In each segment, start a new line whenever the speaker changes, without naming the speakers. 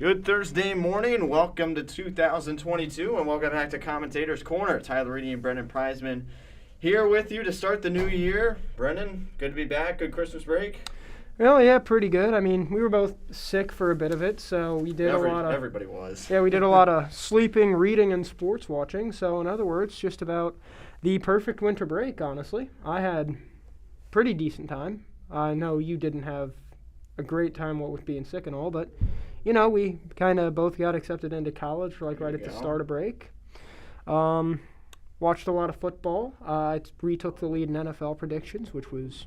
Good Thursday morning. Welcome to 2022 and welcome back to Commentators Corner. Tyler Reedy and Brendan Preisman here with you to start the new year. Brendan, good to be back. Good Christmas break.
Well, yeah, pretty good. I mean, we were both sick for a bit of it, so we did a lot of...
Everybody was.
Yeah, we did a lot of sleeping, reading, and sports watching. So, in other words, just about the perfect winter break, honestly. I had pretty decent time. I know you didn't have a great time, what with being sick and all, but, you know, we kind of both got accepted into college right at the start of break. Watched a lot of football. I retook the lead in NFL predictions, which was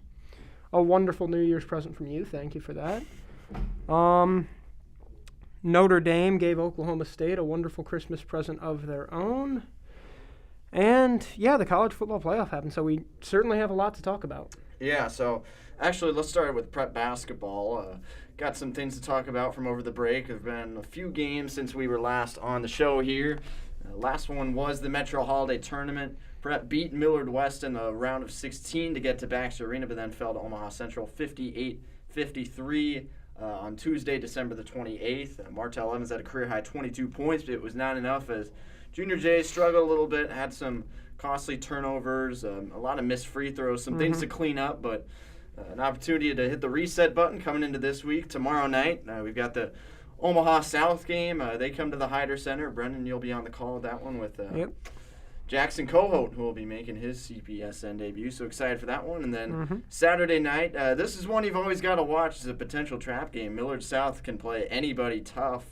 a wonderful New Year's present from you. Thank you for that. Notre Dame gave Oklahoma State a wonderful Christmas present of their own. And, yeah, the college football playoff happened, so we certainly have a lot to talk about.
Yeah, so actually let's start with prep basketball. Got some things to talk about from over the break. There have been a few games since we were last on the show here. Last one was the Metro Holiday Tournament. Prep beat Millard West in the round of 16 to get to Baxter Arena, but then fell to Omaha Central 58-53 on Tuesday, December the 28th. Martell Evans had a career-high 22 points, but it was not enough as Junior Jays struggled a little bit, had some costly turnovers, a lot of missed free throws, some things to clean up, but an opportunity to hit the reset button coming into this week. Tomorrow night, we've got the Omaha South game. They come to the Hyder Center. Brendan, you'll be on the call with that one with Jackson Cohout, who will be making his CPSN debut. So excited for that one. And then Saturday night, this is one you've always got to watch as a potential trap game. Millard South can play anybody tough.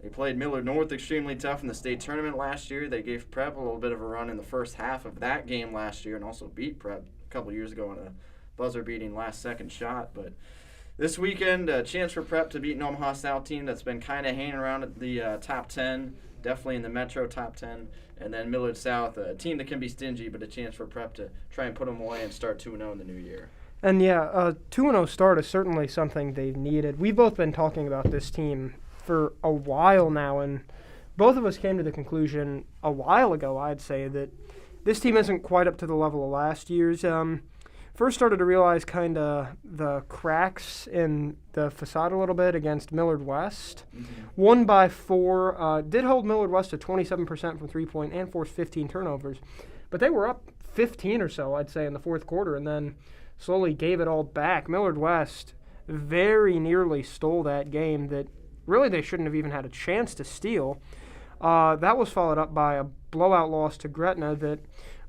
They played Millard North extremely tough in the state tournament last year. They gave Prep a little bit of a run in the first half of that game last year and also beat Prep a couple years ago on a buzzer-beating last-second shot. But this weekend, a chance for Prep to beat an Omaha South team that's been kind of hanging around at the top 10, definitely in the Metro top 10. And then Millard South, a team that can be stingy, but a chance for Prep to try and put them away and start 2-0 in the new year.
And, yeah, a 2-0 start is certainly something they've needed. We've both been talking about this team for a while now, and both of us came to the conclusion a while ago, I'd say, that this team isn't quite up to the level of last year's. First started to realize kind of the cracks in the facade a little bit against Millard West. Won by 4. Did hold Millard West to 27% from three-point and forced 15 turnovers. But they were up 15 or so, I'd say, in the fourth quarter and then slowly gave it all back. Millard West very nearly stole that game that really they shouldn't have even had a chance to steal. That was followed up by a blowout loss to Gretna that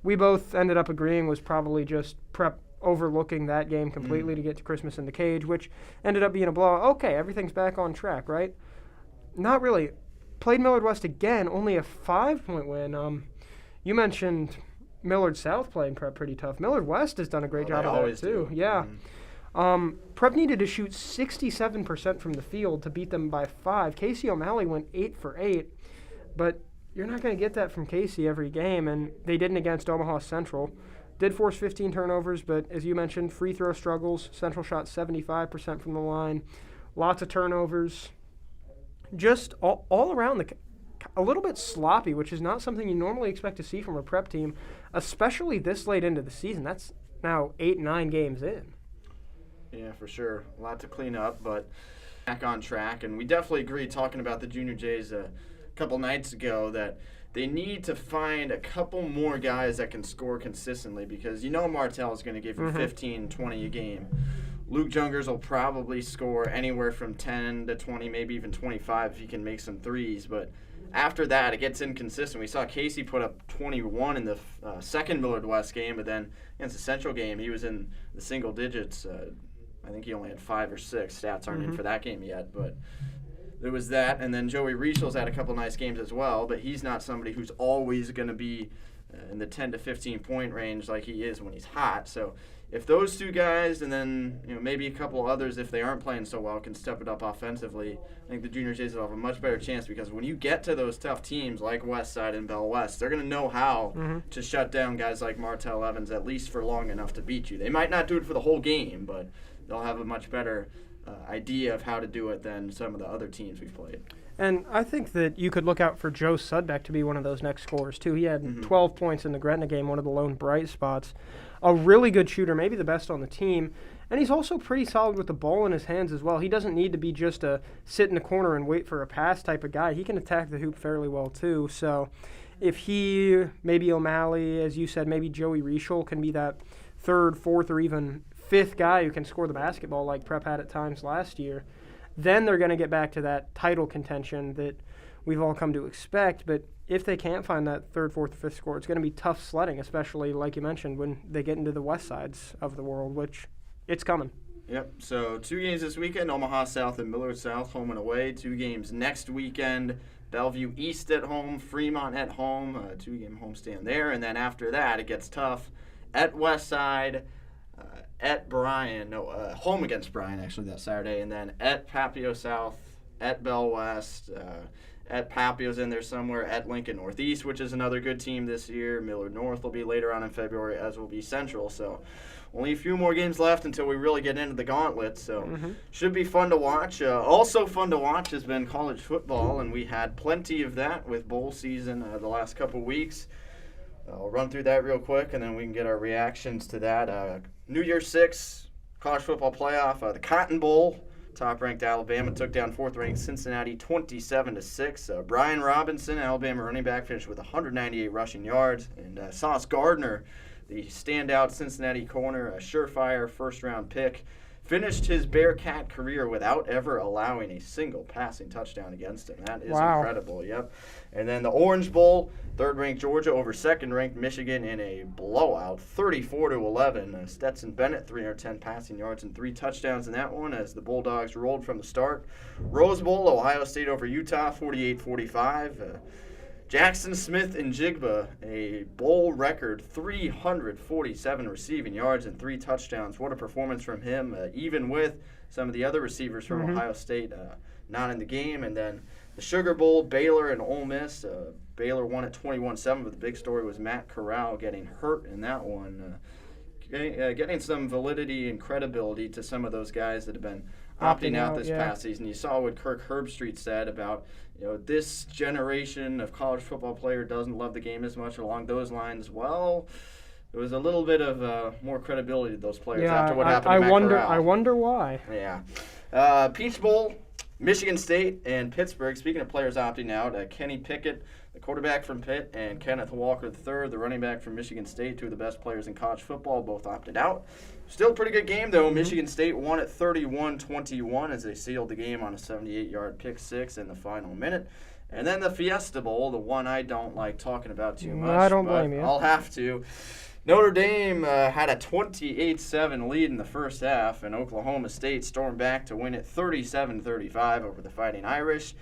we both ended up agreeing was probably just Prep overlooking that game completely to get to Christmas in the Cage, which ended up being a blowout. Okay, everything's back on track, right? Not really. Played Millard West again, only a 5-point win. You mentioned Millard South playing Prep pretty tough. Millard West has done a great job of that, too. Yeah. Prep needed to shoot 67% from the field to beat them by 5. Casey O'Malley went 8 for 8, but you're not going to get that from Casey every game, and they didn't against Omaha Central. Did force 15 turnovers, but as you mentioned, free throw struggles. Central shot 75% from the line. Lots of turnovers. Just all around a little bit sloppy, which is not something you normally expect to see from a Prep team, especially this late into the season. That's now 8-9 games in.
Yeah, for sure. A lot to clean up, but back on track. And we definitely agree, talking about the Junior Jays a couple nights ago, that they need to find a couple more guys that can score consistently because you know Martell is going to give you 15, 20 a game. Luke Jungers will probably score anywhere from 10 to 20, maybe even 25 if he can make some threes. But after that, it gets inconsistent. We saw Casey put up 21 in the second Millard West game, but then against the Central game, he was in the single digits. I think he only had 5 or 6. Stats aren't in for that game yet, but there was that. And then Joey Riechel's had a couple nice games as well, but he's not somebody who's always going to be in the 10 to 15 point range like he is when he's hot. So if those two guys and then maybe a couple others, if they aren't playing so well, can step it up offensively, I think the Junior Jays will have a much better chance because when you get to those tough teams like Westside and Bell West, they're going to know how to shut down guys like Martell Evans at least for long enough to beat you. They might not do it for the whole game, but they'll have a much better idea of how to do it than some of the other teams we've played.
And I think that you could look out for Joe Sudbeck to be one of those next scorers, too. He had 12 points in the Gretna game, one of the lone bright spots. A really good shooter, maybe the best on the team. And he's also pretty solid with the ball in his hands as well. He doesn't need to be just a sit in the corner and wait for a pass type of guy. He can attack the hoop fairly well too. So if he, maybe O'Malley, as you said, maybe Joey Rieschel can be that third, fourth, or even fifth guy who can score the basketball like Prep had at times last year, then they're going to get back to that title contention that we've all come to expect. But if they can't find that third, fourth, or fifth score, it's going to be tough sledding, especially, like you mentioned, when they get into the west sides of the world, which it's coming.
Yep, so 2 games this weekend, Omaha South and Millard South, home and away. 2 games next weekend, Bellevue East at home, Fremont at home, 2-game homestand there. And then after that, it gets tough at Westside, at Bryan, home against Bryan actually that Saturday, and then at Papio South, at Bell West, at Papio's in there somewhere, at Lincoln Northeast, which is another good team this year. Millard North will be later on in February, as will be Central. So only a few more games left until we really get into the gauntlet. So should be fun to watch. Also fun to watch has been college football, and we had plenty of that with bowl season the last couple weeks. I'll run through that real quick, and then we can get our reactions to that. New Year's 6, college football playoff, the Cotton Bowl. Top-ranked Alabama took down fourth-ranked Cincinnati 27-6. Brian Robinson, Alabama running back, finished with 198 rushing yards. And Sauce Gardner, the standout Cincinnati corner, a surefire first-round pick, finished his Bearcat career without ever allowing a single passing touchdown against him. That is incredible, yep. And then the Orange Bowl, third-ranked Georgia over second-ranked Michigan in a blowout, 34-11. Stetson Bennett, 310 passing yards and 3 touchdowns in that one as the Bulldogs rolled from the start. Rose Bowl, Ohio State over Utah, 48-45. Jackson Smith and Jigba, a bowl record 347 receiving yards and 3 touchdowns. What a performance from him, even with some of the other receivers from Ohio State not in the game. And then the Sugar Bowl, Baylor and Ole Miss. Baylor won at 21-7, but the big story was Matt Corral getting hurt in that one. Getting some validity and credibility to some of those guys that have been opting out this past season. You saw what Kirk Herbstreit said about, this generation of college football player doesn't love the game as much along those lines. Well, there was a little bit of more credibility to those players after what happened to Matt Corral.
I wonder why.
Yeah. Peach Bowl, Michigan State and Pittsburgh. Speaking of players opting out, Kenny Pickett, the quarterback from Pitt, and Kenneth Walker III, the running back from Michigan State, 2 of the best players in college football, both opted out. Still a pretty good game, though. Michigan State won at 31-21 as they sealed the game on a 78-yard pick six in the final minute. And then the Fiesta Bowl, the one I don't like talking about too much.
I don't blame you.
I'll have to. Notre Dame had a 28-7 lead in the first half, and Oklahoma State stormed back to win it 37-35 over the Fighting Irish.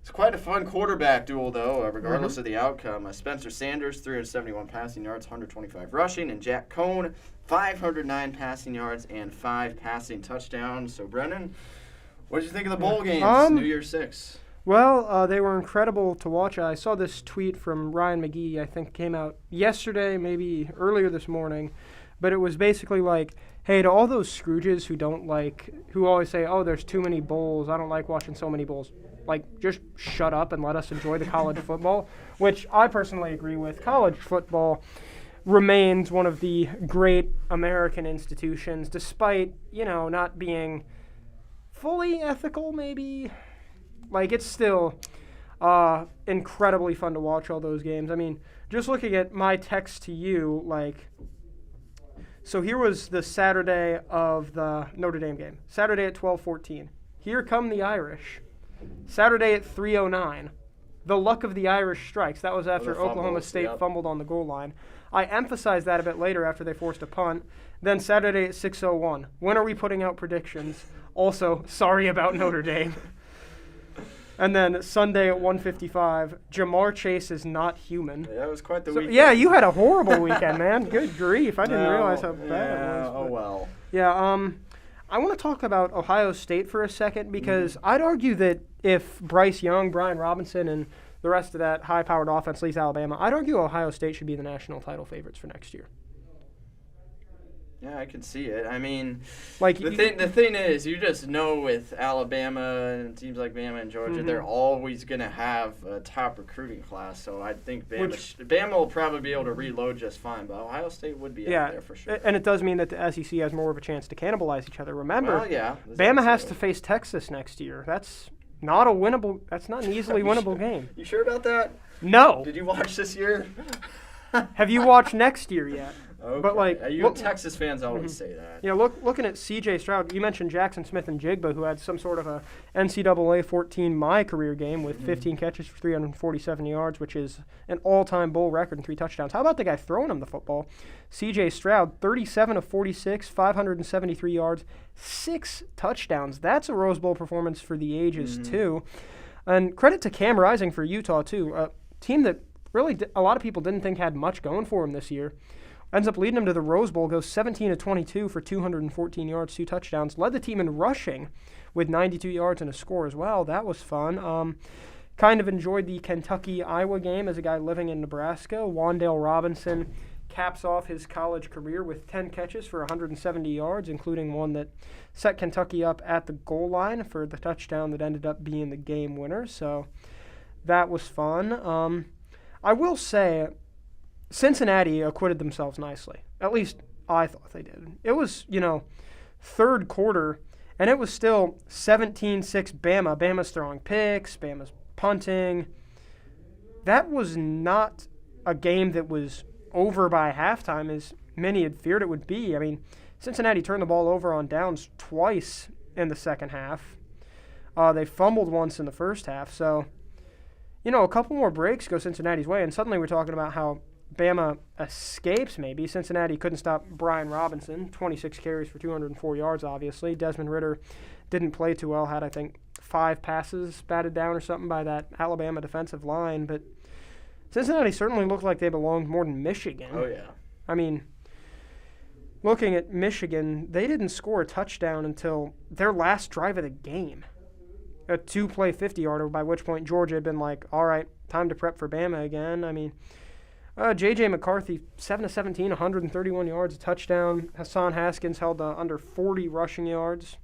It's quite a fun quarterback duel, though, regardless of the outcome. Spencer Sanders, 371 passing yards, 125 rushing, and Jack Cohn, 509 passing yards and 5 passing touchdowns. So, Brennan, what did you think of the bowl games, New Year's 6?
Well, they were incredible to watch. I saw this tweet from Ryan McGee, I think came out yesterday, maybe earlier this morning, but it was basically like, hey, to all those Scrooges who always say, oh, there's too many bowls, I don't like watching so many bowls. Just shut up and let us enjoy the college football, which I personally agree with. College football remains one of the great American institutions, despite, not being fully ethical, maybe. It's still incredibly fun to watch all those games. I mean, just looking at my text to you, so here was the Saturday of the Notre Dame game. Saturday at 12:14. Here come the Irish. Saturday at 3:09. The luck of the Irish strikes. That was after Oklahoma State fumbled on the goal line. I emphasized that a bit later after they forced a punt. Then Saturday at 6:01. When are we putting out predictions? Also, sorry about Notre Dame. And then Sunday at 1:55, Jamar Chase is not human.
Yeah, it was quite the weekend.
Yeah, you had a horrible weekend, man. Good grief. I didn't realize how bad it was.
Oh, well.
Yeah, I want to talk about Ohio State for a second because I'd argue that if Bryce Young, Brian Robinson, and the rest of that high-powered offense leaves Alabama, I'd argue Ohio State should be the national title favorites for next year.
Yeah, I can see it. I mean,
Like
the thing is, you just know with Alabama and teams like Bama and Georgia, they're always going to have a top recruiting class. So I think Bama will probably be able to reload just fine, but Ohio State would be out there for sure.
And it does mean that the SEC has more of a chance to cannibalize each other. Remember,
Bama
has to face Texas next year. That's not an easily winnable game.
You sure about that?
No.
Did you watch this year?
Have you watched next year yet?
Okay.
But
Texas fans always say that.
Yeah, looking at C.J. Stroud, you mentioned Jackson Smith and Jigba, who had some sort of a NCAA 14 my career game with 15 catches for 347 yards, which is an all-time bowl record and 3 touchdowns. How about the guy throwing him the football? C.J. Stroud, 37 of 46, 573 yards, 6 touchdowns. That's a Rose Bowl performance for the ages, too. And credit to Cam Rising for Utah, too, a team that really a lot of people didn't think had much going for him this year. Ends up leading them to the Rose Bowl, goes 17 of 22 for 214 yards, 2 touchdowns. Led the team in rushing with 92 yards and a score as well. That was fun. Kind of enjoyed the Kentucky-Iowa game as a guy living in Nebraska. Wandel Robinson caps off his college career with 10 catches for 170 yards, including one that set Kentucky up at the goal line for the touchdown that ended up being the game winner. So that was fun. I will say Cincinnati acquitted themselves nicely. At least I thought they did. It was, third quarter, and it was still 17-6 Bama. Bama's throwing picks. Bama's punting. That was not a game that was over by halftime as many had feared it would be. I mean, Cincinnati turned the ball over on downs twice in the second half. They fumbled once in the first half. So, a couple more breaks go Cincinnati's way, and suddenly we're talking about how Bama escapes maybe. Cincinnati couldn't stop Brian Robinson, 26 carries for 204 yards, obviously. Desmond Ridder didn't play too well, had, I think, 5 passes batted down or something by that Alabama defensive line. But Cincinnati certainly looked like they belonged more than Michigan.
Oh, yeah.
I mean, looking at Michigan, they didn't score a touchdown until their last drive of the game. A 2-play 50-yarder, by which point Georgia had been like, all right, time to prep for Bama again. I mean, J.J. McCarthy, 7 of 17, 131 yards, a touchdown. Hassan Haskins held under 40 rushing yards.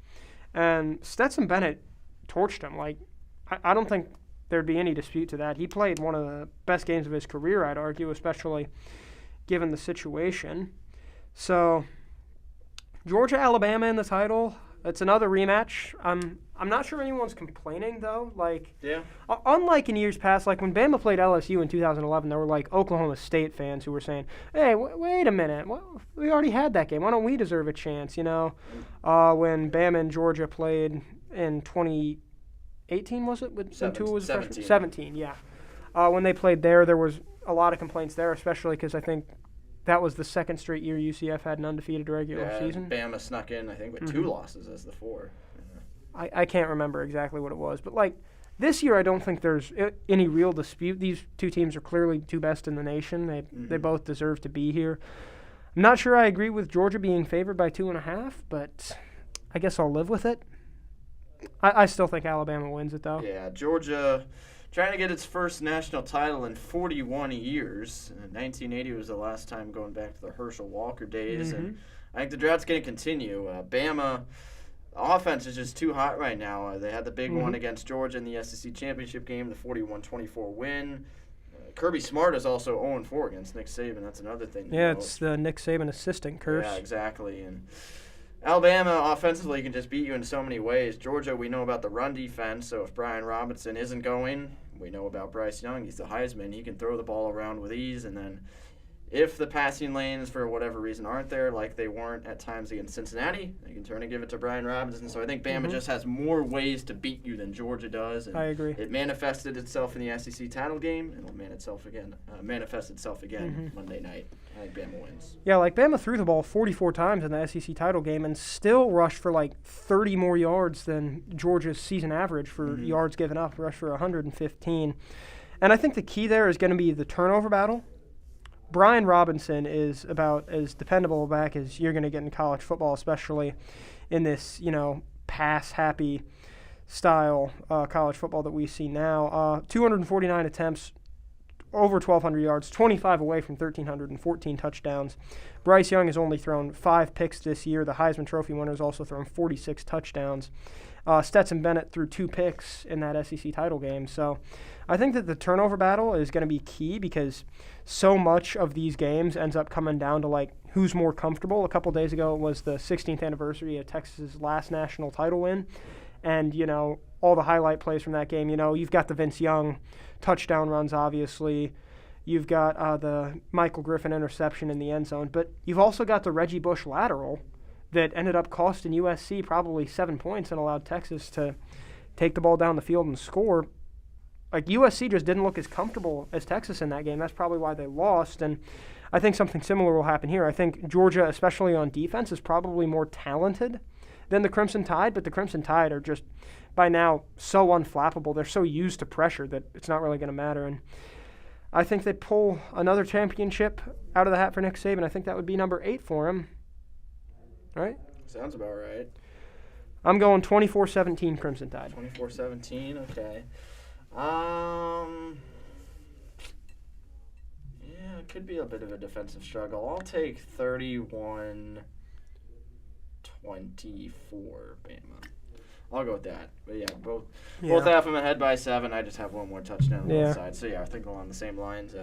And Stetson Bennett torched him. I don't think there'd be any dispute to that. He played one of the best games of his career, I'd argue, especially given the situation. So, Georgia-Alabama in the title. It's another rematch. I'm not sure anyone's complaining, though. Unlike in years past, like when Bama played LSU in 2011, there were Oklahoma State fans who were saying, hey, wait a minute. We already had that game. Why don't we deserve a chance, When Bama and Georgia played in 2018, was it? When Tua was a freshman? 17, yeah. When they played there was a lot of complaints there, especially because I think that was the second straight year UCF had an undefeated regular season.
Bama snuck in, I think, with 2 losses as the 4.
I can't remember exactly what it was. But, this year I don't think there's any real dispute. These 2 teams are clearly 2 best in the nation. They both deserve to be here. I'm not sure I agree with Georgia being favored by 2.5, but I guess I'll live with it. I still think Alabama wins it, though.
Yeah, Georgia trying to get its first national title in 41 years. 1980 was the last time going back to the Herschel Walker days. And I think the drought's going to continue. Bama offense is just too hot right now. They had the big one against Georgia in the SEC championship game, the 41-24 win. Kirby Smart is also 0-4 against Nick Saban. That's another thing.
Yeah, it's the Nick Saban assistant curse.
Yeah, exactly. And Alabama offensively can just beat you in so many ways. Georgia, we know about the run defense, so if Brian Robinson isn't going, we know about Bryce Young. He's the Heisman. He can throw the ball around with ease, and then if the passing lanes, for whatever reason, aren't there, like they weren't at times against Cincinnati, they can turn and give it to Brian Robinson. So I think Bama just has more ways to beat you than Georgia does. And
I agree.
It manifested itself in the SEC title game, and it'll manifest itself again Monday night. I think Bama wins.
Yeah, Bama threw the ball 44 times in the SEC title game and still rushed for 30 more yards than Georgia's season average for yards given up, rushed for 115. And I think the key there is going to be the turnover battle. Brian Robinson is about as dependable back as you're going to get in college football, especially in this, pass-happy style college football that we see now. 249 attempts, over 1,200 yards, 25 away from 1,314 touchdowns. Bryce Young has only thrown 5 picks this year. The Heisman Trophy winner has also thrown 46 touchdowns. Stetson Bennett threw 2 picks in that SEC title game. So I think that the turnover battle is going to be key because so much of these games ends up coming down to, like, who's more comfortable. A couple days ago, it was the 16th anniversary of Texas' last national title win. And, you know, all the highlight plays from that game, you know, you've got the Vince Young touchdown runs, obviously. You've got the Michael Griffin interception in the end zone. But you've also got the Reggie Bush lateral that ended up costing USC probably 7 points and allowed Texas to take the ball down the field and score. Like, USC just didn't look as comfortable as Texas in that game. That's probably why they lost. And I think something similar will happen here. I think Georgia, especially on defense, is probably more talented than the Crimson Tide, but the Crimson Tide are just, by now, so unflappable. They're so used to pressure that it's not really going to matter. And I think they pull another championship out of the hat for Nick Saban. I think that would be number 8 for him. Right?
Sounds about right.
I'm going 24-17 Crimson Tide.
24-17, okay. Yeah, it could be a bit of a defensive struggle. I'll take 31-24 Bama. I'll go with that. But yeah, both have them ahead by 7. I just have one more touchdown on both sides. So yeah, I think along the same lines.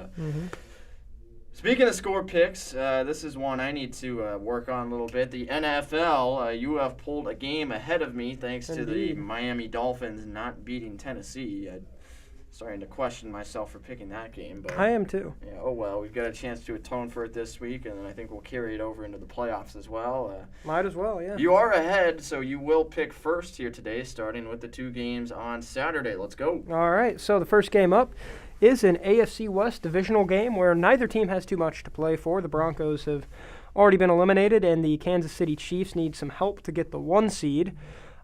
Speaking of score picks, this is one I need to work on a little bit. The NFL, you have pulled a game ahead of me thanks to the Miami Dolphins not beating Tennessee. I'm starting to question myself for picking that game. But
I am too.
Yeah, oh well, we've got a chance to atone for it this week, and then I think we'll carry it over into the playoffs as well.
Might as well, yeah.
You are ahead, so you will pick first here today, starting with the 2 games on Saturday. Let's go.
All right, so the first game up is an AFC West divisional game where neither team has too much to play for. The Broncos have already been eliminated, and the Kansas City Chiefs need some help to get the 1 seed.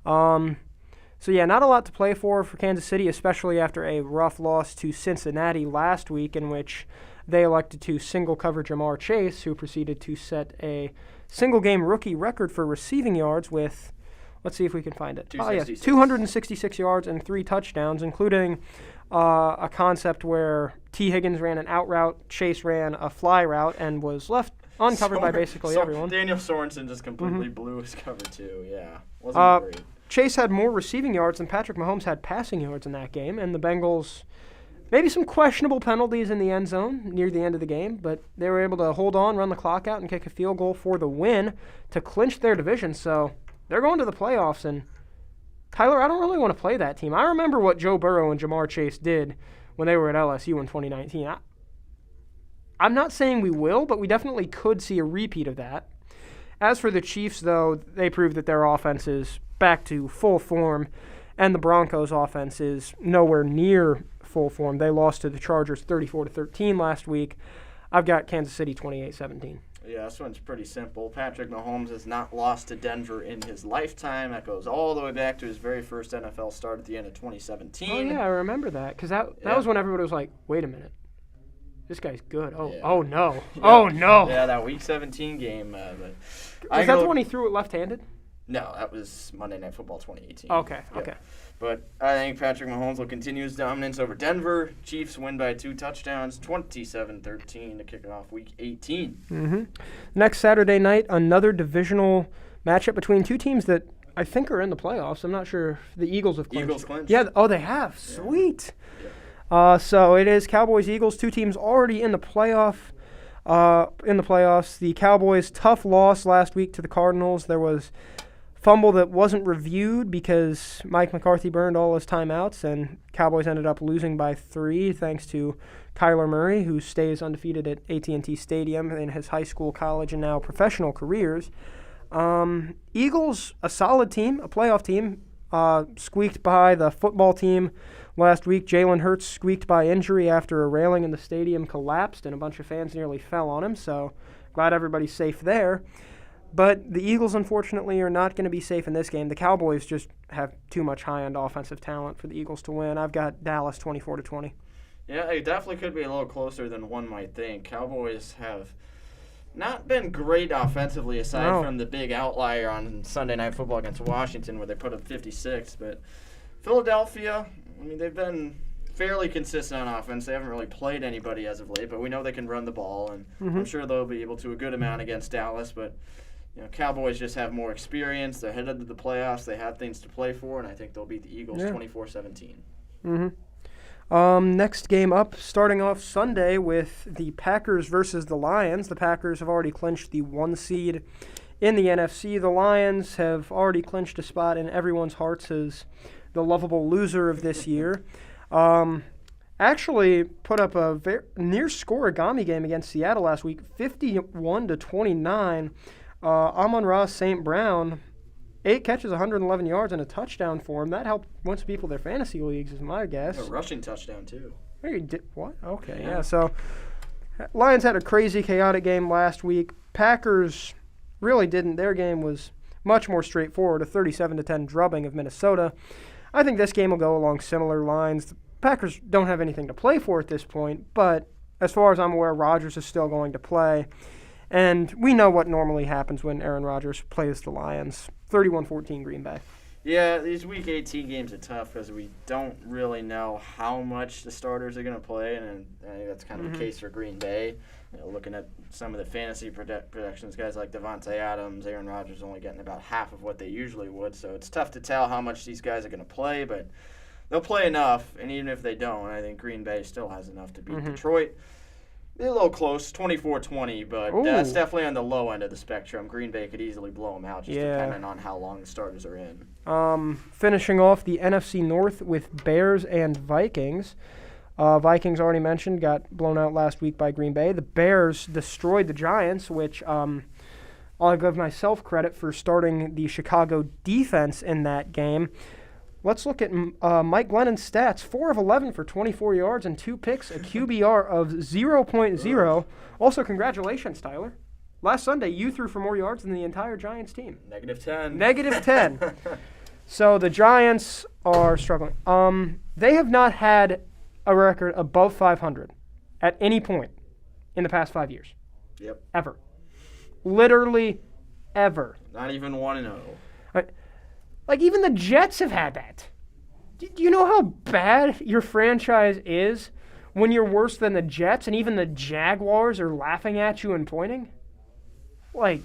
So, yeah, not a lot to play for Kansas City, especially after a rough loss to Cincinnati last week in which they elected to single-cover Jamar Chase, who proceeded to set a single-game rookie record for receiving yards with, let's see if we can find it. 266 yards and 3 touchdowns, including a concept where T. Higgins ran an out route, Chase ran a fly route, and was left uncovered by basically everyone.
Daniel Sorensen just completely blew his cover, too. Yeah, wasn't great.
Chase had more receiving yards than Patrick Mahomes had passing yards in that game, and the Bengals, maybe some questionable penalties in the end zone near the end of the game, but they were able to hold on, run the clock out, and kick a field goal for the win to clinch their division. So they're going to the playoffs, and Kyler, I don't really want to play that team. I remember what Joe Burrow and Jamar Chase did when they were at LSU in 2019. I'm not saying we will, but we definitely could see a repeat of that. As for the Chiefs, though, they proved that their offense is back to full form, and the Broncos' offense is nowhere near full form. They lost to the Chargers 34-13 last week. I've got Kansas City 28-17.
Yeah, this one's pretty simple. Patrick Mahomes has not lost to Denver in his lifetime. That goes all the way back to his very first NFL start at the end of 2017.
Oh, yeah, I remember that, because that was when everybody was like, wait a minute. This guy's good. Oh no. Yeah. Oh, no.
Yeah, that Week 17 game.
Was that the one he threw it left-handed?
No, that was Monday Night Football 2018.
Okay.
But I think Patrick Mahomes will continue his dominance over Denver. Chiefs win by 2 touchdowns, 27-13 to kick off Week 18.
Next Saturday night, another divisional matchup between 2 teams that I think are in the playoffs. I'm not sure if the Eagles have clinched.
Eagles clinched?
Yeah. Oh, they have. Sweet. Yeah. So it is Cowboys Eagles, 2 teams already in the playoffs. The Cowboys' tough loss last week to the Cardinals. There was fumble that wasn't reviewed because Mike McCarthy burned all his timeouts, and Cowboys ended up losing by 3 thanks to Kyler Murray, who stays undefeated at AT&T Stadium in his high school, college, and now professional careers. Eagles, a solid team, a playoff team, squeaked by the football team last week. Jalen Hurts squeaked by injury after a railing in the stadium collapsed and a bunch of fans nearly fell on him, so glad everybody's safe there. But the Eagles, unfortunately, are not going to be safe in this game. The Cowboys just have too much high-end offensive talent for the Eagles to win. I've got Dallas 24-20.
Yeah, it definitely could be a little closer than one might think. Cowboys have not been great offensively aside from the big outlier on Sunday Night Football against Washington where they put up 56. But Philadelphia, I mean, they've been fairly consistent on offense. They haven't really played anybody as of late, but we know they can run the ball, and I'm sure they'll be able to a good amount against Dallas. But Cowboys just have more experience. They're headed to the playoffs. They have things to play for, and I think they'll beat the Eagles 24-17.
Next game up, starting off Sunday with the Packers versus the Lions. The Packers have already clinched the 1 seed in the NFC. The Lions have already clinched a spot in everyone's hearts as the lovable loser of this year. Actually put up a near scoreigami game against Seattle last week, 51-29. Amon-Ra St. Brown, 8 catches, 111 yards, and a touchdown for him. That helped win some people their fantasy leagues, is my guess.
A rushing touchdown, too.
What? Okay, yeah. So Lions had a crazy, chaotic game last week. Packers really didn't. Their game was much more straightforward, a 37-10 drubbing of Minnesota. I think this game will go along similar lines. The Packers don't have anything to play for at this point, but as far as I'm aware, Rodgers is still going to play. And we know what normally happens when Aaron Rodgers plays the Lions. 31-14 Green Bay.
Yeah, these Week 18 games are tough because we don't really know how much the starters are going to play, and I think that's kind of the case for Green Bay. Looking at some of the fantasy projections, guys like Devontae Adams, Aaron Rodgers only getting about half of what they usually would, so it's tough to tell how much these guys are going to play, but they'll play enough, and even if they don't, I think Green Bay still has enough to beat Detroit. They're a little close, 24-20, but that's definitely on the low end of the spectrum. Green Bay could easily blow them out, just depending on how long the starters are in.
Finishing off the NFC North with Bears and Vikings. Vikings, already mentioned, got blown out last week by Green Bay. The Bears destroyed the Giants, which I'll give myself credit for starting the Chicago defense in that game. Let's look at Mike Glennon's stats. 4 of 11 for 24 yards and 2 picks, a QBR of 0.0. Also, congratulations, Tyler. Last Sunday, you threw for more yards than the entire Giants team.
-10.
-10. So the Giants are struggling. They have not had a record above 500 at any point in the past 5 years.
Yep.
Ever. Literally ever.
Not even 1-0.
Like, even the Jets have had that. Do you know how bad your franchise is when you're worse than the Jets and even the Jaguars are laughing at you and pointing? Like,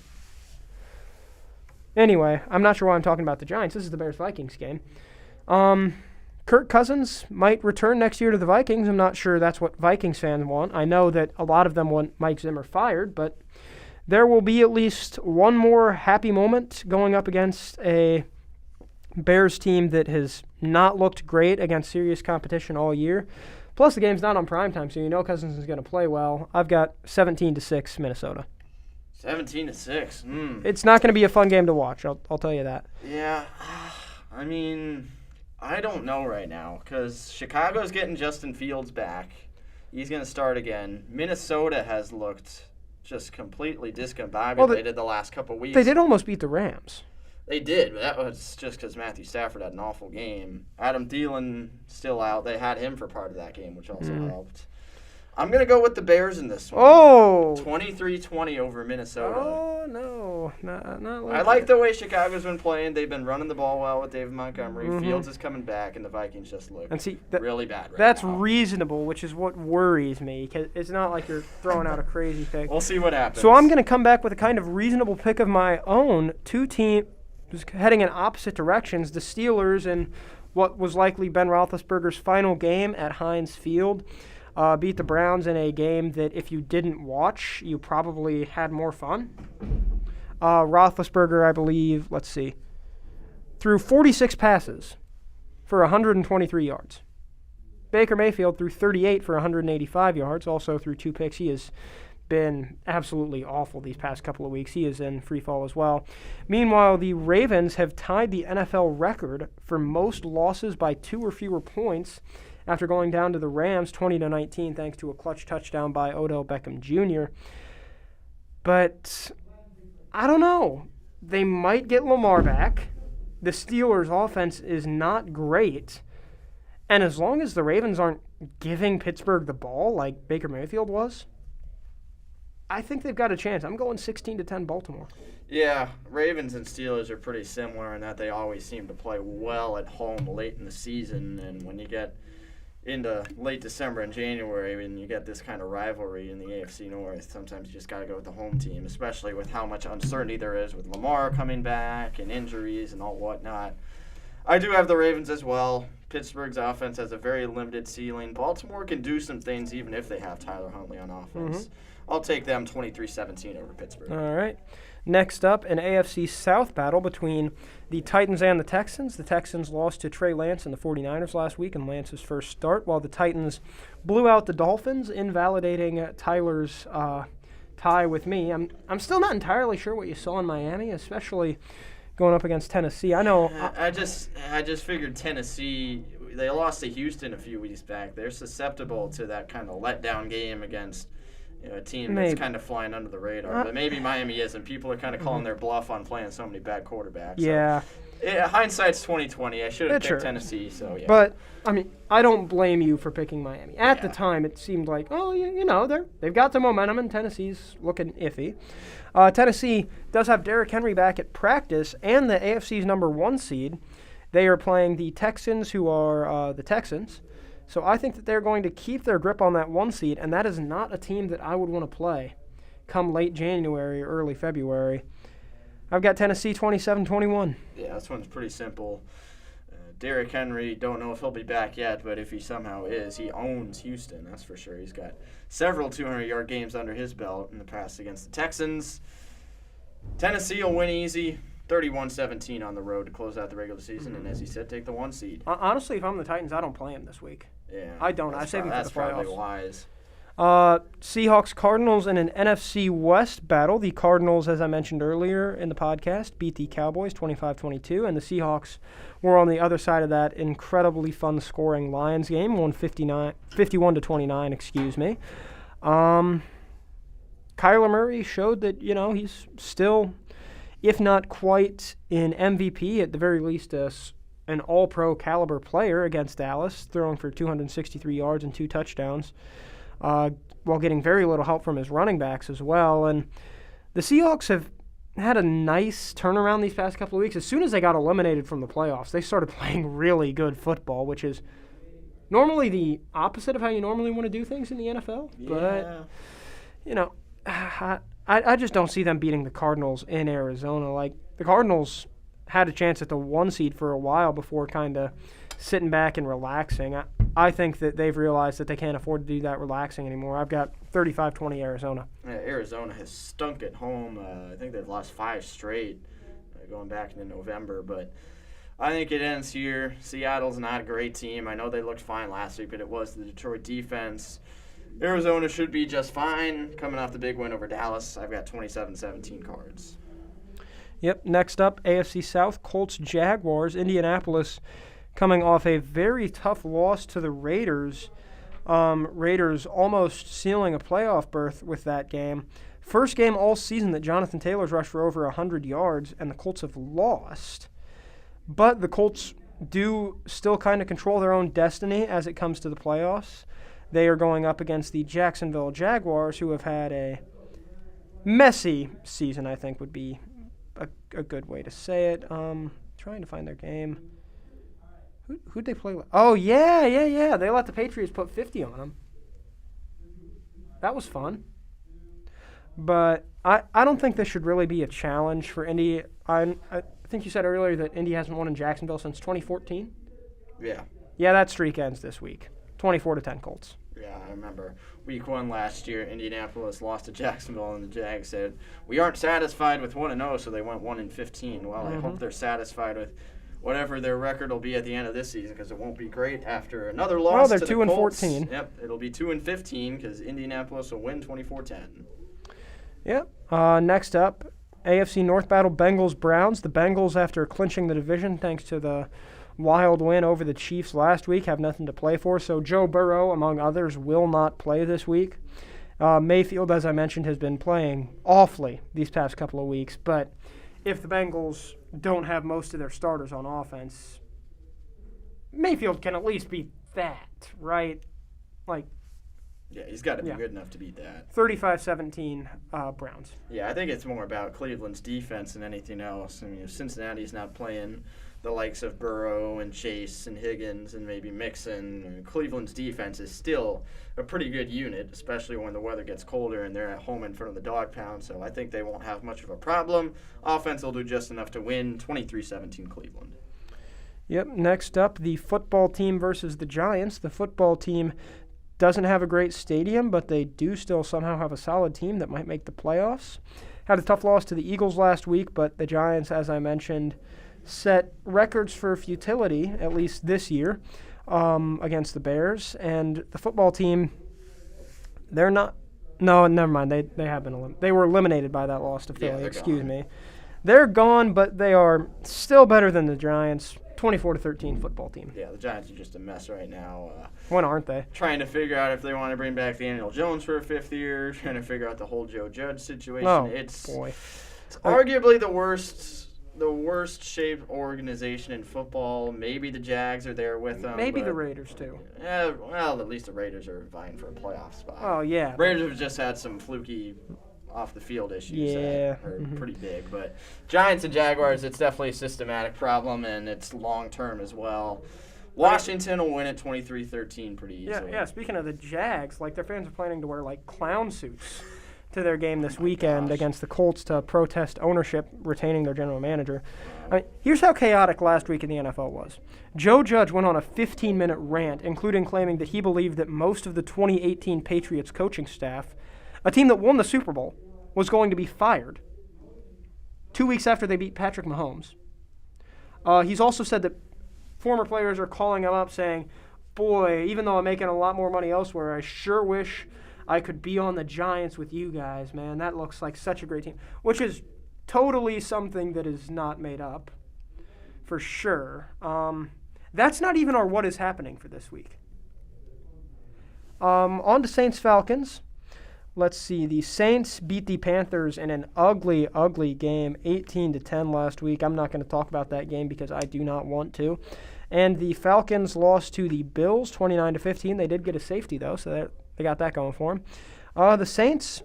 anyway, I'm not sure why I'm talking about the Giants. This is the Bears-Vikings game. Kirk Cousins might return next year to the Vikings. I'm not sure that's what Vikings fans want. I know that a lot of them want Mike Zimmer fired, but there will be at least one more happy moment going up against a Bears team that has not looked great against serious competition all year. Plus, the game's not on primetime, so you know Cousins is going to play well. I've got 17-6 Minnesota.
17-6.
It's not going to be a fun game to watch, I'll tell you that.
Yeah, I mean, I don't know right now because Chicago's getting Justin Fields back. He's going to start again. Minnesota has looked just completely discombobulated the last couple weeks.
They did almost beat the Rams.
They did, but that was just because Matthew Stafford had an awful game. Adam Thielen still out. They had him for part of that game, which also helped. I'm going to go with the Bears in this one.
Oh!
23-20 over Minnesota.
Oh, no. Not
I like the way Chicago's been playing. They've been running the ball well with David Montgomery. Fields is coming back, and the Vikings just look really bad right
that's
now.
That's reasonable, which is what worries me, because it's not like you're throwing out a crazy pick.
We'll see what happens.
So I'm going to come back with a kind of reasonable pick of my own. Two teams heading in opposite directions. The Steelers in what was likely Ben Roethlisberger's final game at Heinz Field beat the Browns in a game that if you didn't watch, you probably had more fun. Roethlisberger, I believe, threw 46 passes for 123 yards. Baker Mayfield threw 38 for 185 yards, also threw 2 picks. He has been absolutely awful these past couple of weeks. He is in free fall as well. Meanwhile, the Ravens have tied the NFL record for most losses by 2 or fewer points after going down to the Rams 20-19 thanks to a clutch touchdown by Odell Beckham Jr. But I don't know. They might get Lamar back. The Steelers' offense is not great. And as long as the Ravens aren't giving Pittsburgh the ball like Baker Mayfield was, I think they've got a chance. I'm going 16-10 Baltimore.
Yeah, Ravens and Steelers are pretty similar in that they always seem to play well at home late in the season. And when you get into late December and January when you get this kind of rivalry in the AFC North. Sometimes you just got to go with the home team, especially with how much uncertainty there is with Lamar coming back and injuries and all whatnot. I do have the Ravens as well. Pittsburgh's offense has a very limited ceiling. Baltimore can do some things even if they have Tyler Huntley on offense.
Mm-hmm.
I'll take them 23-17 over Pittsburgh.
All right. Next up, an AFC South battle between the Titans and the Texans. The Texans lost to Trey Lance and the 49ers last week in Lance's first start, while the Titans blew out the Dolphins, invalidating Tyler's tie with me. I'm still not entirely sure what you saw in Miami, especially going up against Tennessee. I know.
I just figured Tennessee, they lost to Houston a few weeks back. They're susceptible to that kind of letdown game against a team that's kind of flying under the radar. But maybe Miami isn't. People are kind of calling their bluff on playing so many bad quarterbacks.
Yeah.
So, hindsight's 20/20. I should have picked Tennessee. So yeah.
But I mean, I don't blame you for picking Miami. At the time, it seemed like, they've got the momentum, and Tennessee's looking iffy. Tennessee does have Derrick Henry back at practice, and the AFC's number 1 seed. They are playing the Texans, who are the Texans. So I think that they're going to keep their grip on that 1 seed, and that is not a team that I would want to play come late January or early February. I've got Tennessee 27-21.
Yeah, this one's pretty simple. Derrick Henry, don't know if he'll be back yet, but if he somehow is, he owns Houston, that's for sure. He's got several 200-yard games under his belt in the past against the Texans. Tennessee will win easy, 31-17 on the road to close out the regular season, and as you said, take the 1 seed.
Honestly, if I'm the Titans, I don't play him this week.
Yeah,
I don't. I save him for the playoffs.
That's probably wise.
Seahawks Cardinals in an NFC West battle. The Cardinals, as I mentioned earlier in the podcast, beat the Cowboys 25-22, and the Seahawks were on the other side of that incredibly fun scoring Lions game, won 51-29, excuse me. Kyler Murray showed that, he's still, if not quite an MVP, at the very least an all-pro caliber player against Dallas, throwing for 263 yards and 2 touchdowns, while getting very little help from his running backs as well. And the Seahawks have had a nice turnaround these past couple of weeks. As soon as they got eliminated from the playoffs, they started playing really good football, which is normally the opposite of how you normally want to do things in the NFL.
Yeah.
But, I just don't see them beating the Cardinals in Arizona. Like, the Cardinals had a chance at the 1 seed for a while before kind of sitting back and relaxing. I think that they've realized that they can't afford to do that relaxing anymore. I've got 35-20 Arizona.
Yeah, Arizona has stunk at home. I think they've lost 5 straight going back into November. But I think it ends here. Seattle's not a great team. I know they looked fine last week, but it was the Detroit defense. Arizona should be just fine coming off the big win over Dallas. I've got 27-17 Cards.
Yep, next up, AFC South, Colts Jaguars. Indianapolis coming off a very tough loss to the Raiders. Raiders almost sealing a playoff berth with that game. First game all season that Jonathan Taylor's rushed for over 100 yards, and the Colts have lost. But the Colts do still kind of control their own destiny as it comes to the playoffs. They are going up against the Jacksonville Jaguars, who have had a messy season, I think would be a good way to say it. Trying to find their game. Who'd they play with? Oh, yeah. They let the Patriots put 50 on them. That was fun. But I don't think this should really be a challenge for Indy. I think you said earlier that Indy hasn't won in Jacksonville since 2014?
Yeah.
Yeah, that streak ends this week. 24-10 Colts.
Yeah, I remember week 1 last year, Indianapolis lost to Jacksonville, and the Jags said, we aren't satisfied with 1-0, so they went 1-15. Well, I hope they're satisfied with whatever their record will be at the end of this season, because it won't be great after another loss to the Colts.
They're 2-14.
Yep, it'll be 2-15 because Indianapolis will win 24-10.
Yep. Next up, AFC North battle, Bengals-Browns. The Bengals, after clinching the division thanks to the wild win over the Chiefs last week, have nothing to play for. So Joe Burrow, among others, will not play this week. Mayfield, as I mentioned, has been playing awfully these past couple of weeks. But if the Bengals don't have most of their starters on offense, Mayfield can at least beat that, right?
Yeah, he's got to be good enough to beat that.
35-17 Browns.
Yeah, I think it's more about Cleveland's defense than anything else. I mean, if Cincinnati's not playing the likes of Burrow and Chase and Higgins and maybe Mixon. And Cleveland's defense is still a pretty good unit, especially when the weather gets colder and they're at home in front of the dog pound. So I think they won't have much of a problem. Offense will do just enough to win 23-17 Cleveland.
Yep, next up, the football team versus the Giants. The football team doesn't have a great stadium, but they do still somehow have a solid team that might make the playoffs. Had a tough loss to the Eagles last week, but the Giants, as I mentioned, set records for futility, at least this year, against the Bears. And the football team, they're not – no, never mind. They have been eliminated. They were eliminated by that loss to Philly. Excuse me. They're gone, but they are still better than the Giants. 24-13 football team.
Yeah, the Giants are just a mess right now.
When aren't they?
Trying to figure out if they want to bring back Daniel Jones for a 5th year, trying to figure out the whole Joe Judge situation.
Oh,
it's
boy.
It's arguably the worst shaped organization in football. Maybe the Jags are there with them.
Maybe the Raiders, too.
Yeah, well, at least the Raiders are vying for a playoff spot.
Oh, yeah.
Raiders have just had some fluky off-the-field issues that are pretty big. But Giants and Jaguars, it's definitely a systematic problem, and it's long-term as well. Washington will win at 23-13 pretty easily.
Yeah, speaking of the Jags, like their fans are planning to wear like clown suits to their game this weekend against the Colts to protest ownership retaining their general manager. I mean, here's how chaotic last week in the NFL was. Joe Judge went on a 15-minute rant, including claiming that he believed that most of the 2018 Patriots coaching staff, a team that won the Super Bowl, was going to be fired 2 weeks after they beat Patrick Mahomes. He's also said that former players are calling him up saying, boy, even though I'm making a lot more money elsewhere, I sure wish I could be on the Giants with you guys, man. That looks like such a great team, which is totally something that is not made up, for sure. That's not even our what is happening for this week. On to Saints-Falcons. Let's see. The Saints beat the Panthers in an ugly, ugly game, 18-10 last week. I'm not going to talk about that game because I do not want to. And the Falcons lost to the Bills, 29-15. They did get a safety, though, so they got that going for them. The Saints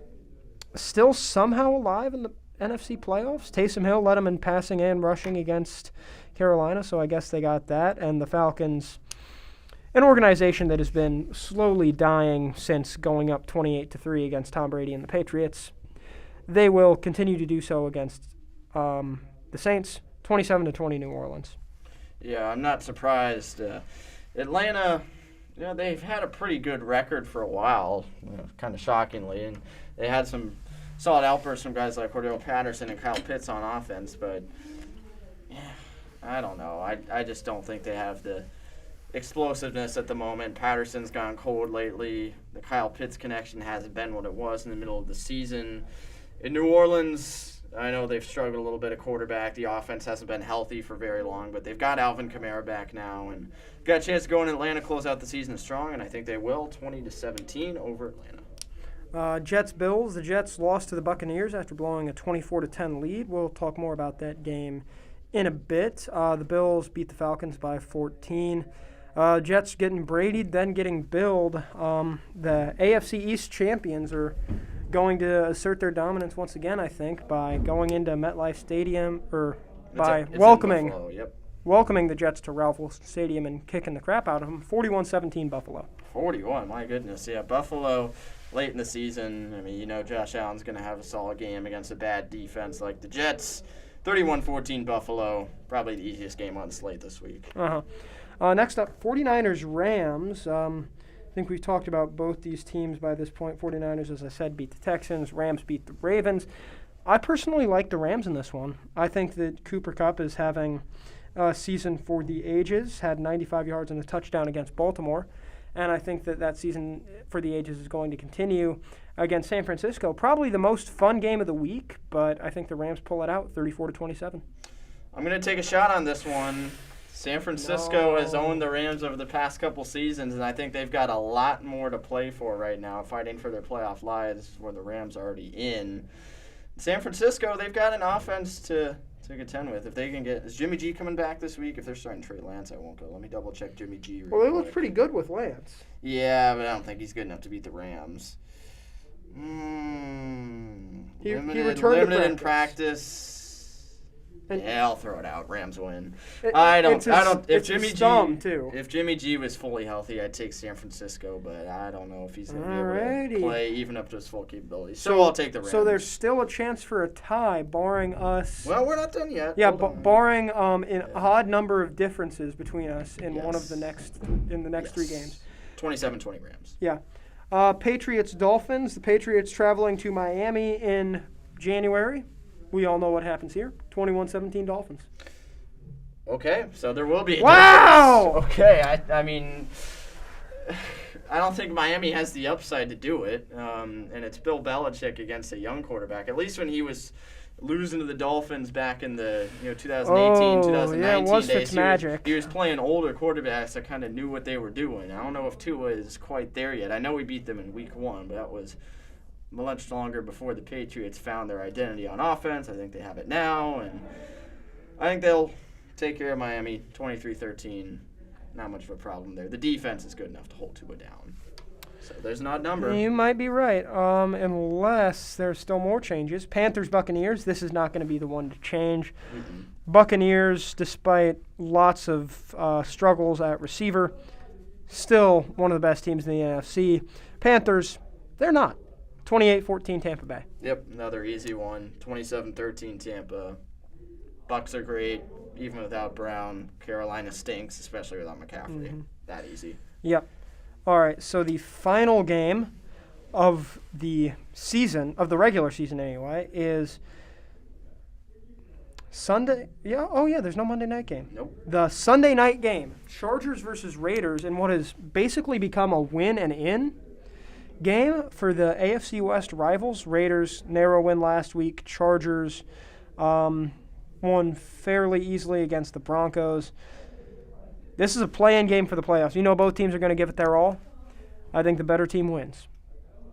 still somehow alive in the NFC playoffs. Taysom Hill led them in passing and rushing against Carolina, so I guess they got that. And the Falcons, an organization that has been slowly dying since going up 28-3 against Tom Brady and the Patriots. They will continue to do so against the Saints, 27-20 New Orleans.
Yeah, I'm not surprised. Atlanta, they've had a pretty good record for a while, kind of shockingly, and they had some solid outbursts from guys like Cordell Patterson and Kyle Pitts on offense, but I don't know. I just don't think they have the explosiveness at the moment. Patterson's gone cold lately. The Kyle Pitts connection hasn't been what it was in the middle of the season. In New Orleans, I know they've struggled a little bit at quarterback. The offense hasn't been healthy for very long, but they've got Alvin Kamara back now and got a chance to go in Atlanta, close out the season strong, and I think they will, 20-17 over Atlanta.
Jets-Bills. The Jets lost to the Buccaneers after blowing a 24-10 lead. We'll talk more about that game in a bit. The Bills beat the Falcons by 14. Jets getting Brady, then getting billed. The AFC East champions are going to assert their dominance once again, I think, by going into MetLife Stadium, or by welcoming the Jets to Ralph Wilson Stadium and kicking the crap out of them. 41-17 Buffalo.
41, my goodness. Yeah, Buffalo late in the season. I mean, Josh Allen's going to have a solid game against a bad defense like the Jets. 31-14 Buffalo, probably the easiest game on the slate this week.
Next up, 49ers-Rams. I think we've talked about both these teams by this point. 49ers, as I said, beat the Texans. Rams beat the Ravens. I personally like the Rams in this one. I think that Cooper Kupp is having a season for the ages, had 95 yards and a touchdown against Baltimore. And I think that season for the ages is going to continue against San Francisco. Probably the most fun game of the week, but I think the Rams pull it out 34-27.
I'm going to take a shot on this one. San Francisco has owned the Rams over the past couple seasons, and I think they've got a lot more to play for right now, fighting for their playoff lives where the Rams are already in. San Francisco, they've got an offense to contend with. If they can get – is Jimmy G coming back this week? If they're starting Trey Lance, I won't go. Let me double-check Jimmy G.
Well, they look pretty good with Lance.
Yeah, but I don't think he's good enough to beat the Rams.
He returned to
in practice. Yeah, I'll throw it out. Rams win.
If
Jimmy G was fully healthy, I'd take San Francisco, but I don't know if he's going to be able to play even up to his full capabilities. So I'll take the Rams.
So there's still a chance for a tie, barring us.
Well, we're not done yet.
Yeah, barring an odd number of differences between us in one of the next 3 games.
27-20 Rams.
Yeah. Patriots Dolphins. The Patriots traveling to Miami in January. We all know what happens here. 21-17 Dolphins.
Okay, so there will be a
difference.
Okay, I mean, I don't think Miami has the upside to do it. And it's Bill Belichick against a young quarterback. At least when he was losing to the Dolphins back in the 2018, 2019 days, he was playing older quarterbacks that kind of knew what they were doing. I don't know if Tua is quite there yet. I know we beat them in week 1, but that was much longer before the Patriots found their identity on offense. I think they have it now, and I think they'll take care of Miami 23-13. Not much of a problem there. The defense is good enough to hold Tua down. So there's an odd number.
You might be right, unless there's still more changes. Panthers-Buccaneers, this is not going to be the one to change.
Mm-hmm.
Buccaneers, despite lots of struggles at receiver, still one of the best teams in the NFC. Panthers, they're not. 28-14 Tampa Bay.
Yep, another easy one. 27-13 Tampa. Bucs are great, even without Brown. Carolina stinks, especially without McCaffrey.
Mm-hmm.
That easy.
Yep. All right, so the final game of the season, of the regular season anyway, is Sunday. Yeah, there's no Monday night game.
Nope.
The Sunday night game, Chargers versus Raiders, in what has basically become a win and in game for the AFC West rivals. Raiders, narrow win last week. Chargers won fairly easily against the Broncos. This is a play-in game for the playoffs. You know both teams are going to give it their all. I think the better team wins.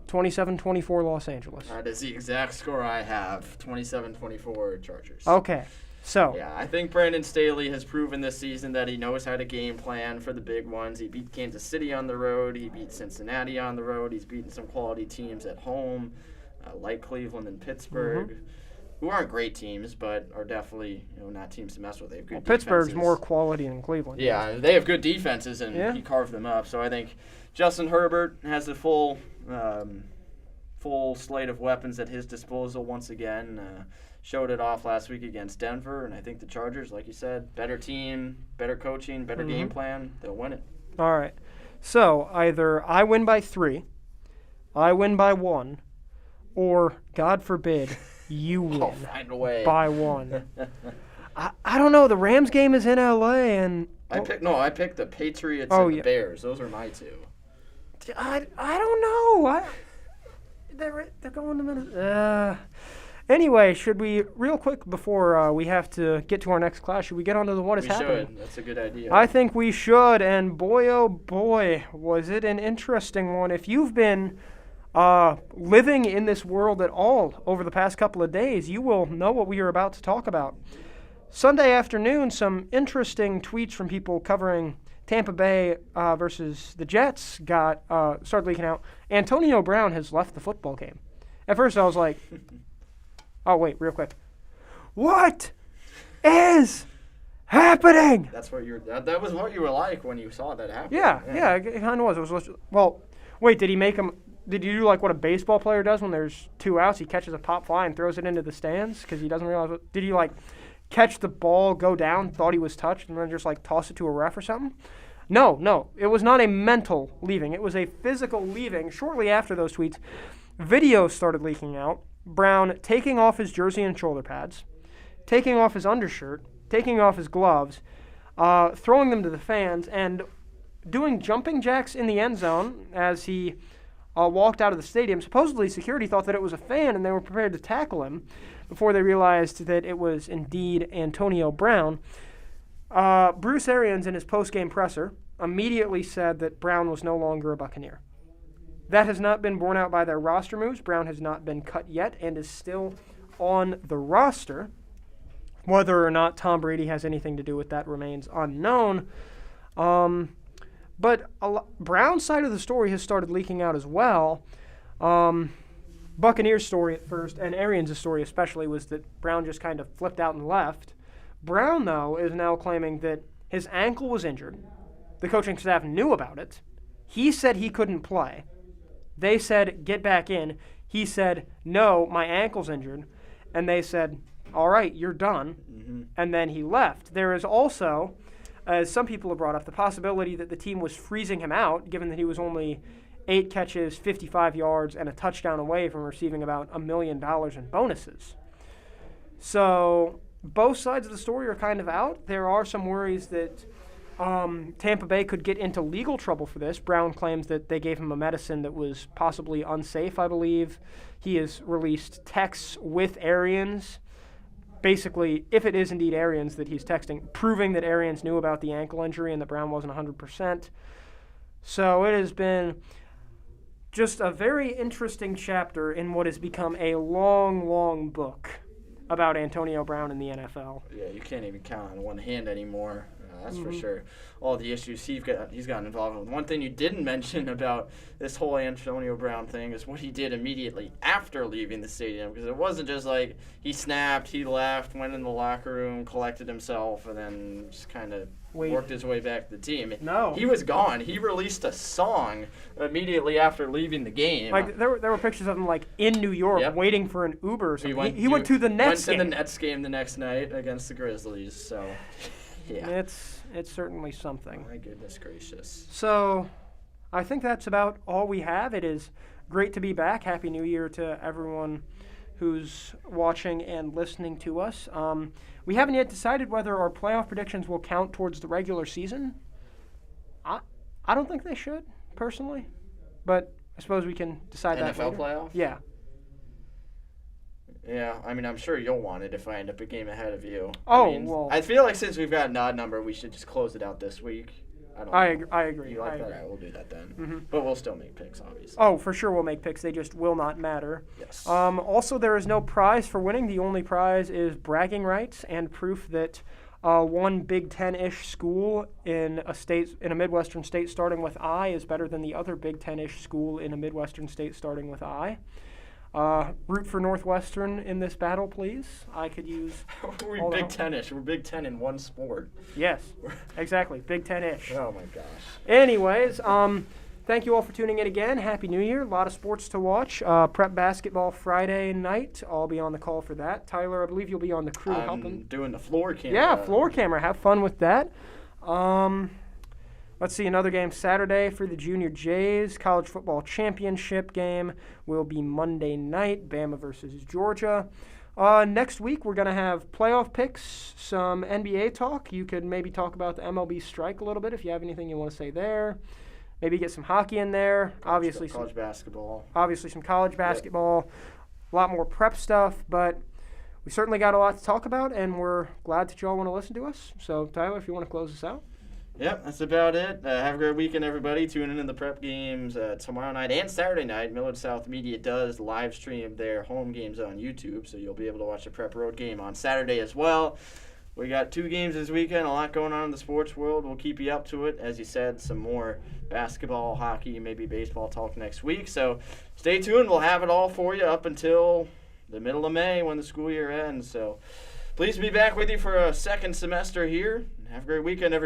27-24 Los Angeles.
That is the exact score I have. 27-24 Chargers.
Okay. So.
Yeah, I think Brandon Staley has proven this season that he knows how to game plan for the big ones. He beat Kansas City on the road. He beat Cincinnati on the road. He's beaten some quality teams at home, like Cleveland and Pittsburgh, who aren't great teams, but are definitely not teams to mess with. They have good defenses.
Pittsburgh's more quality than Cleveland.
Yeah, they have good defenses, and he carved them up. So I think Justin Herbert has the full slate of weapons at his disposal once again. Showed it off last week against Denver, and I think the Chargers, like you said, better team, better coaching, better game plan, they'll win it.
All right. So either I win by 3, I win by 1, or, God forbid, you win
find a way.
by 1. I don't know. The Rams game is in L.A., and
I picked the Patriots and the Bears. Those are my 2.
I don't know. They're going to Minnesota. Anyway, should we, real quick before we have to get to our next class, should we get on to what is happening?
We should. That's a good idea.
I think we should, and boy, oh boy, was it an interesting one. If you've been living in this world at all over the past couple of days, you will know what we are about to talk about. Sunday afternoon, some interesting tweets from people covering Tampa Bay versus the Jets started leaking out. Antonio Brown has left the football game. At first, I was like, oh, wait, real quick. What is happening?
That was what you were like when you saw that happen.
Yeah, it kind of was. It was. Well, wait, did he make him? Did you do like what a baseball player does when there's 2 outs? He catches a pop fly and throws it into the stands because he doesn't realize what. Did he like catch the ball, go down, thought he was touched, and then just like toss it to a ref or something? No. It was not a mental leaving. It was a physical leaving. Shortly after those tweets, videos started leaking out. Brown taking off his jersey and shoulder pads, taking off his undershirt, taking off his gloves, throwing them to the fans, and doing jumping jacks in the end zone as he walked out of the stadium. Supposedly, security thought that it was a fan, and they were prepared to tackle him before they realized that it was indeed Antonio Brown. Bruce Arians, in his post-game presser, immediately said that Brown was no longer a Buccaneer. That has not been borne out by their roster moves. Brown has not been cut yet and is still on the roster. Whether or not Tom Brady has anything to do with that remains unknown. But Brown's side of the story has started leaking out as well. Buccaneers' story at first, and Arians' story especially, was that Brown just kind of flipped out and left. Brown, though, is now claiming that his ankle was injured. The coaching staff knew about it. He said he couldn't play. They said, get back in. He said, no, my ankle's injured. And they said, all right, you're done.
Mm-hmm.
And then he left. There is also, as some people have brought up, the possibility that the team was freezing him out, given that he was only 8 catches, 55 yards, and a touchdown away from receiving about $1 million in bonuses. So both sides of the story are kind of out. There are some worries that Tampa Bay could get into legal trouble for this. Brown claims that they gave him a medicine that was possibly unsafe, I believe. He has released texts with Arians. Basically, if it is indeed Arians that he's texting, proving that Arians knew about the ankle injury and that Brown wasn't 100%. So it has been just a very interesting chapter in what has become a long, long book about Antonio Brown in the NFL.
Yeah, you can't even count on one hand anymore. That's for sure. All the issues he's gotten involved with. One thing you didn't mention about this whole Antonio Brown thing is what he did immediately after leaving the stadium. Because it wasn't just like he snapped, he left, went in the locker room, collected himself, and then just kind of worked his way back to the team.
No.
He was gone. He released a song immediately after leaving the game.
Like there were pictures of him like in New York waiting for an Uber or something. He went to the Nets game.
Went to the Nets game the next night against the Grizzlies. So, yeah.
It's certainly something.
My goodness gracious.
So, I think that's about all we have. It is great to be back. Happy New Year to everyone who's watching and listening to us. We haven't yet decided whether our playoff predictions will count towards the regular season. I don't think they should, personally. But I suppose we can decide that later.
NFL playoff?
Yeah.
Yeah, I mean, I'm sure you'll want it if I end up a game ahead of you.
Well.
I feel like since we've got an odd number, we should just close it out this week.
I agree.
You like that? All right, we'll do that then. Mm-hmm. But we'll still make picks, obviously.
Oh, for sure we'll make picks. They just will not matter.
Yes.
Also, there is no prize for winning. The only prize is bragging rights and proof that one Big Ten-ish school in a Midwestern state starting with I is better than the other Big Ten-ish school in a Midwestern state starting with I. Root for Northwestern in this battle, please. I could use.
We're Big Ten-ish. We're Big Ten in one sport.
Yes, exactly. Big Ten-ish.
Oh my gosh.
Anyways, thank you all for tuning in again. Happy New Year. A lot of sports to watch. Prep basketball Friday night. I'll be on the call for that. Tyler, I believe you'll be on the crew helping.
Doing the floor camera.
Yeah, floor camera. Have fun with that. Let's see, another game Saturday for the Junior Jays. College football championship game will be Monday night, Bama versus Georgia. Next week, we're going to have playoff picks, some NBA talk. You could maybe talk about the MLB strike a little bit if you have anything you want to say there. Maybe get some hockey in there. Obviously,
college basketball.
Obviously, some college basketball. Yep. A lot more prep stuff, but we certainly got a lot to talk about, and we're glad that you all want to listen to us. So, Tyler, if you want to close us out.
Yep, that's about it. Have a great weekend, everybody. Tune in the prep games tomorrow night and Saturday night. Millard South Media does live stream their home games on YouTube, so you'll be able to watch the prep road game on Saturday as well. We got 2 games this weekend, a lot going on in the sports world. We'll keep you up to it. As you said, some more basketball, hockey, maybe baseball talk next week. So stay tuned. We'll have it all for you up until the middle of May when the school year ends. So pleased to be back with you for a second semester here. Have a great weekend, everybody.